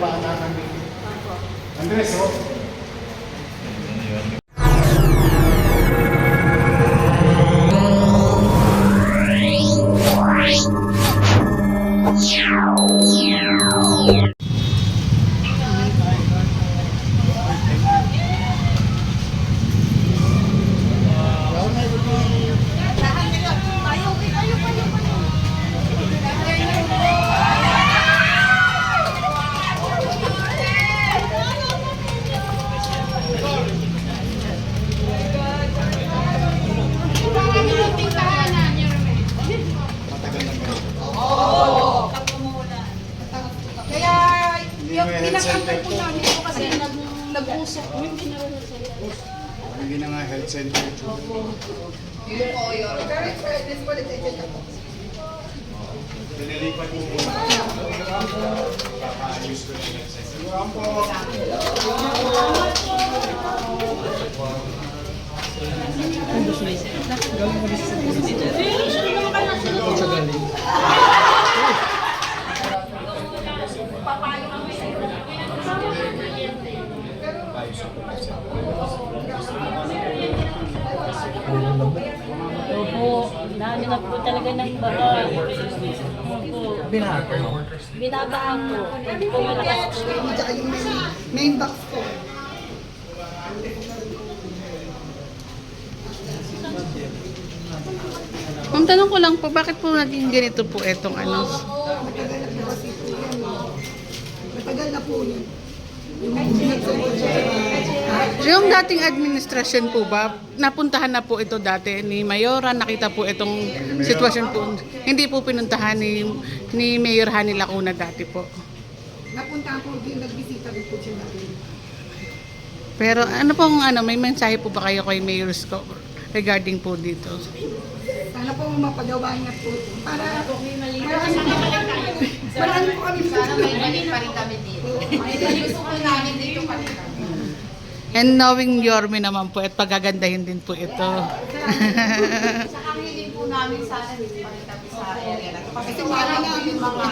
yung paanakan dito. Andres, oh. Pinakanta po namin po kasi nag-usok. Hindi na nga health center. Pinilipat po muna. Papaayos ko na yung health center. Opo, dami na po talaga ng baka. Binabahan po. Tsaka yung main box po. Ma'am, tanong ko lang po, bakit po naging ganito po etong ano? Matagal na po yun. Yung dating administrasyon po ba, napuntahan na po ito dati ni Mayora, nakita po itong sitwasyon po. Hindi po pinuntahan ni Mayor Hani Lacuna dati po. Napunta po din, nagbisita rin po siya natin. Pero ano pong may mensahe po ba kayo kay Mayor Sco regarding po dito? Sana po mapagawa niya po. Para marami po kami Sana may balik pa rin kami dito. Gusto ko namin dito pa rin kami. And knowing Yorme naman po at pagagandahin din po ito. Sa hiling po namin sana dito pa rin kami sa area na to. Kasi wala na yung mga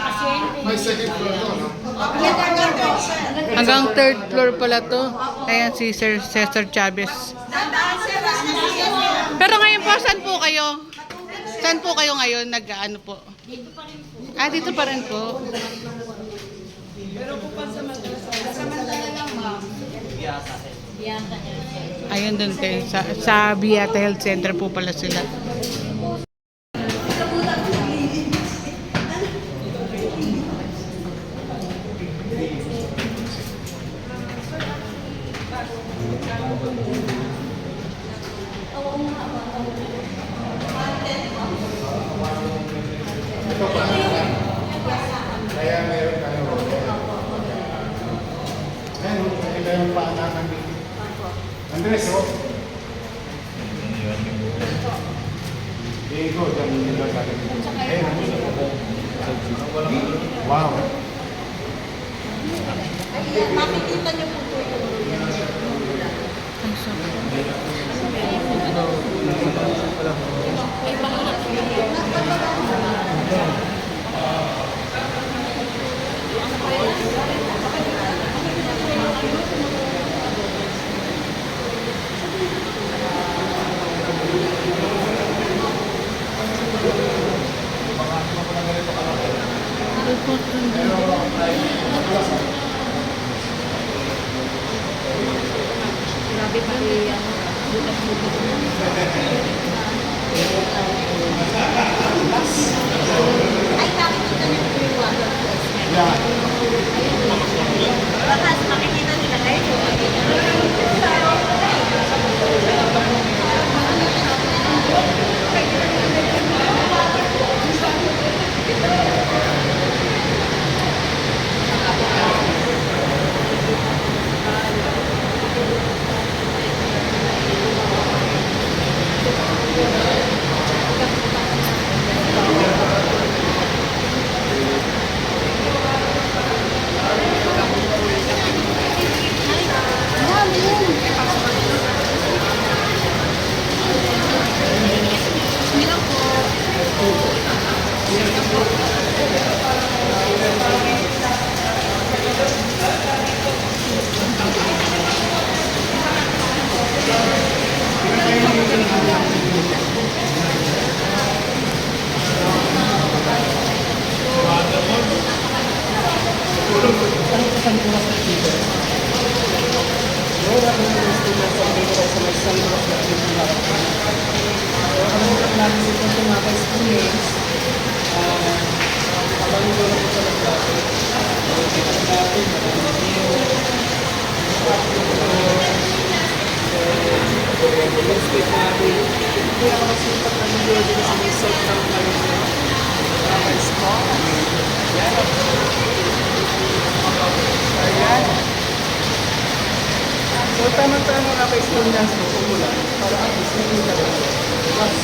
May second floor to, no? Hanggang third floor pala to. Ayan si Sir Cesar Chavez. Pero ngayon po, saan po kayo? Saan po kayo ngayon? Nag-ano po? Dito pa rin po. Ah, dito pa rin po. samantala lang, ma'am. Ayun dun kayo. Sa Biata Health Center po pala sila. Ito pa. Kaya meron kayo. Ayun, ito yung paanakan dito. Andres, oh. Diego, dyan nila galing. Wow. Makikita niyo po ito. Grabe pa yan. Ay, nakikita niyo po yung water test. Yeah. Bakas, makikita nila kayo. sa labas natin ng lahat. So, ang utak natin dito sa mga ka-students, habang ito na po sa labas, kita natin, marami yung let's get natin. Hindi ako nasipat na video din sa may site ng mga spot. Ayan. So, tama-tama nga kay students mo, kumulan, para at least hindi na rin. Mas,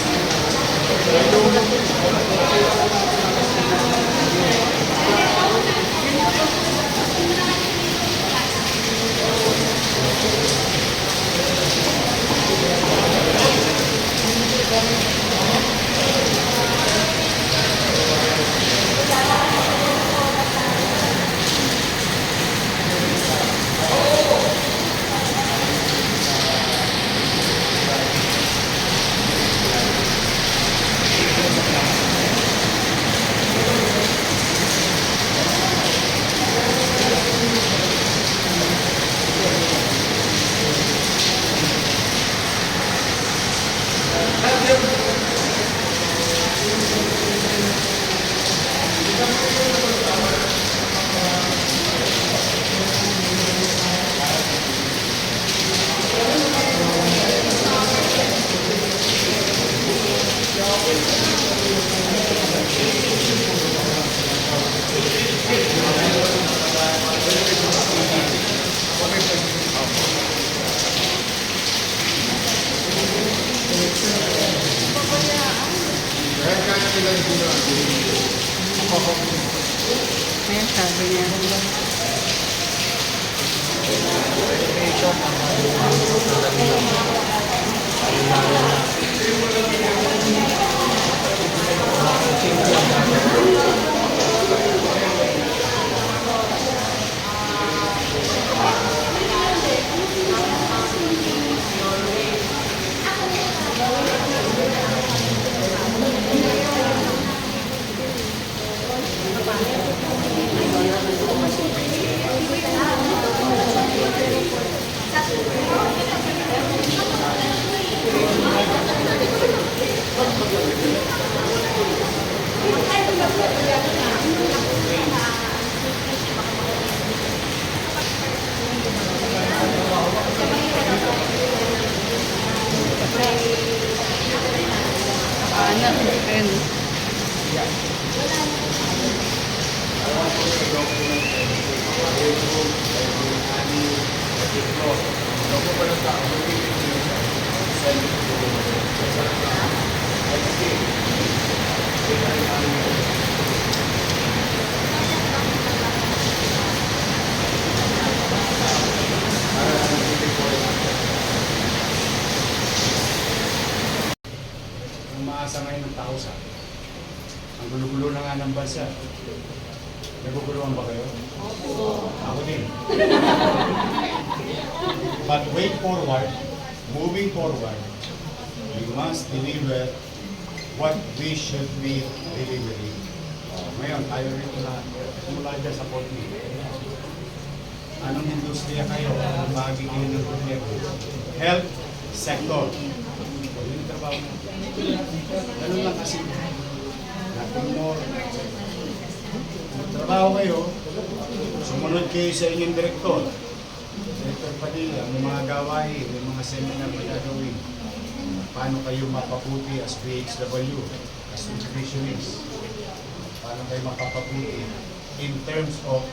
Ayan, sabi niya. Ano? Ayan. Umaasa ngayon ng tao sa ang gulo-gulo na nga ng bansa. Naguguluhan ba kayo? Ako din. But way forward, moving forward, we must deliver what we should be delivering. Ngayon, tayo rito na mula dyan sa Port Lee. Anong industriya kayo? Anong bahagi kayo ng gobyerno? Health sector. Yun yung trabaho mo. Ganun lang kasi. Nothing more. Magtrabaho kayo, sumunod kayo sa inyong direktor. Direktor Padilla, may mga gawain, may mga seminar na gagawin. Paano kayo mapaputi as PHW, as nutritionists? Paano kayo mapapaputi in terms of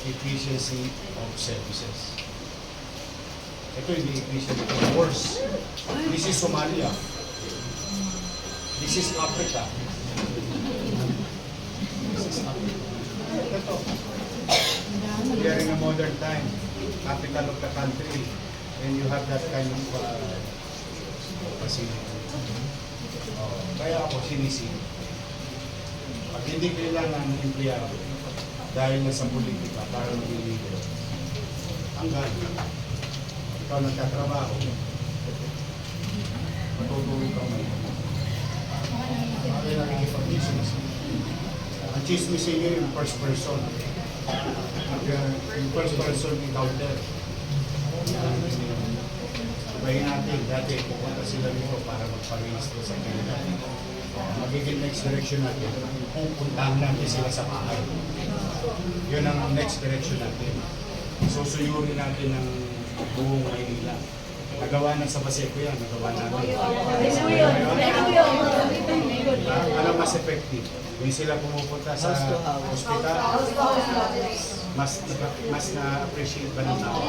efficiency of services? Ito hindi efficient, ito worse. This is Somalia. This is Africa. This is Africa. Ito. We are in a modern time, capital of the country, and you have that kind of facility. Kaya ako sinisili. Pag hindi kailangan ng empleyado dahil na sa politika para maging leader, hanggang ikaw nagtatrabaho, matutulog kang may kaya nakikipag-business. Ang chismisin nyo yung first person. Yung first person encounter. Ibahin natin, dati pupunta sila dito para magparehistro sa kanila. Magiging next direction natin, pupuntahan natin sila sa bahay. Yun ang next direction natin. Susuyurin natin ng buong Maynila. Nagawa na sa Baseco yan, nagawa natin. Ano mas effective? Yung sila pumupunta sa hospital, mas na-appreciate ba ng tao?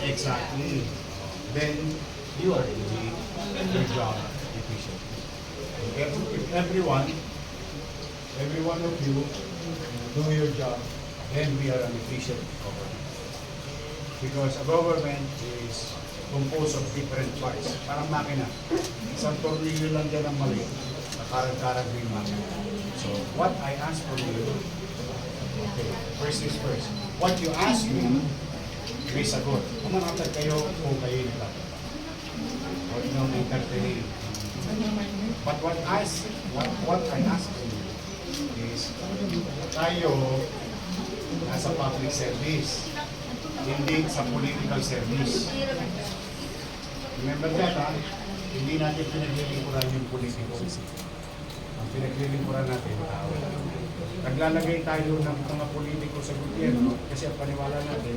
Exactly. Then, you are doing your job efficiently. If every one of you do your job, then we are an efficient government. Because a government is composed of different parts. Parang makina. Isang tornilyo lang dyan ang mali. Nakarag-karag yung makina. So, what I ask from you, okay, first is first. What you ask me, may sagot. Kung manatag kayo, o kayo nila. Huwag nyo entertain. But what I ask from you is, tayo nasa public service, hindi sa political service. Remember that, ha? Hindi natin pinaglilingkuran yung politiko. Ang pinaglilingkuran natin, tao. Naglalagay tayo ng mga politiko sa gobyerno kasi ang paniwala natin,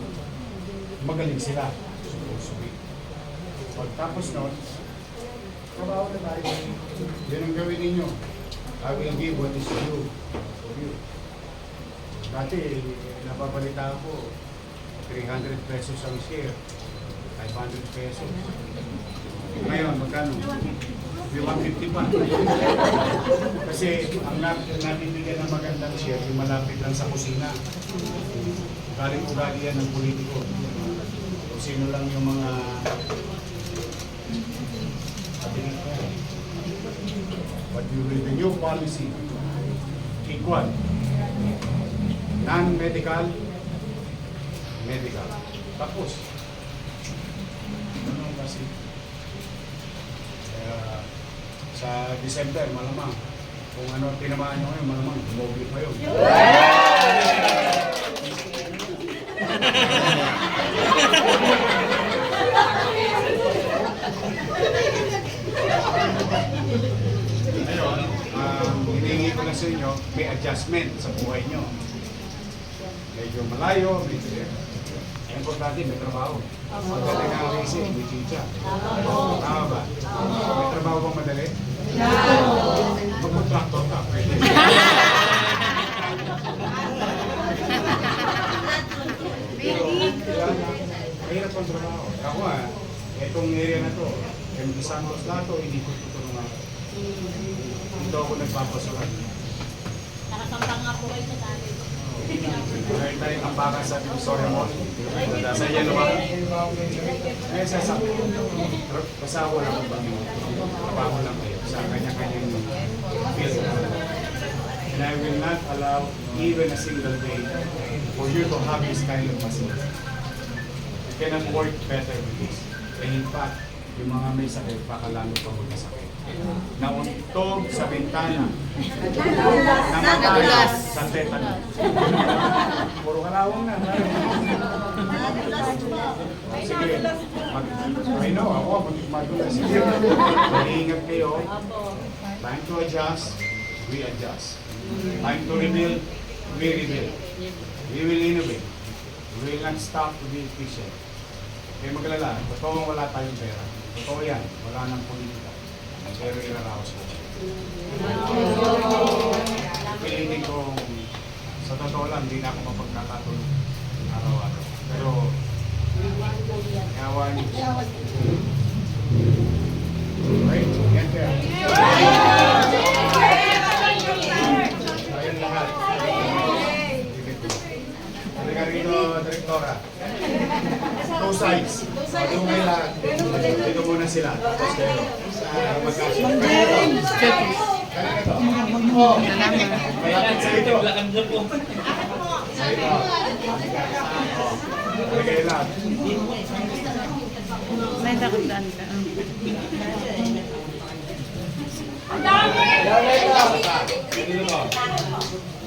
magaling sila. Supposedly. Pagtapos nun, trabaho na tayo. Yan ang gawin ninyo. I will give what is due for you. Dati, nababalita ako, 300 pesos ang share, 500 pesos. Ngayon, magkano? 150 pa. Kasi ang nabibigyan ng magandang share, yung malapit lang sa kusina. Galing-ugali yan ng politiko. Kung sino lang yung mga kabinet ko. But with the new policy, equal, non-medical, medical. Tapos, ano kasi? Sa December, malamang. Kung ano tinamaan nyo ngayon, malamang, mobile pa yun. Ngayon, hinihingi ko lang sa inyo, may adjustment sa buhay nyo. Medyo malayo, medyo importante, may trabaho. Pagdating ng racing, may chicha. Tama ba? May trabaho bang madali? Mag-contractor ka, pwede. Mahirap ang trabaho. Ako itong area na to, Emily Santos Lato, hindi ko tutulungan. Dito ako nagpapasukan. Nakasambang nga po kayo sa dati. Meron tayong tambakan sa Divisoria Mall. Sa Yellow Mall. Ngayon sasabi ko, pasawa lang ko ba nyo? Trabaho lang kayo sa kanya-kanyang field. And I will not allow even a single day for you to have this kind of facility. You cannot work better with this. And in fact, yung mga may sakit, baka lalo pa magkasakit. Nauntog sa bintana, namatay sa tetanus. Puro kalawang na. Sige, I know, ako magulas. Sige, mag-iingat kayo. Time to adjust, we adjust. Time to rebuild, we rebuild. We will innovate. We will not stop to be efficient. Kaya magalala, totoo wala tayong pera. Totoo yan, wala nang politika. Pero iraraos ko. Pilitin ko, sa totoo lang, hindi na ako mapagkakatulog araw-araw. Pero, yawa niyo. Right? Yan kaya. Ayun lahat. Halika rito, Direktora. Two sides. Yung may lahat. Dito muna sila. Tapos kayo. Magkasya. Malapit sa ito. Sa ito. Halika lahat. May dakutan ka. Dito mo.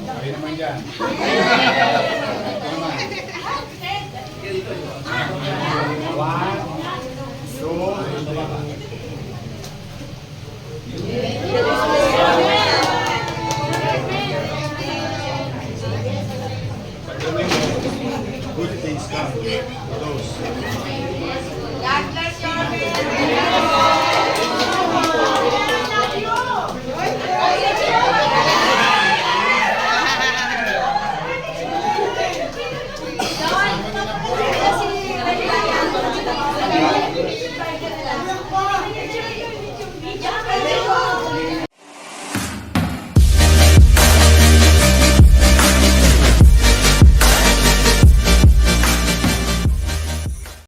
Kayo naman dyan. Ito naman. 1, Welcome. Those. God bless you, Ate.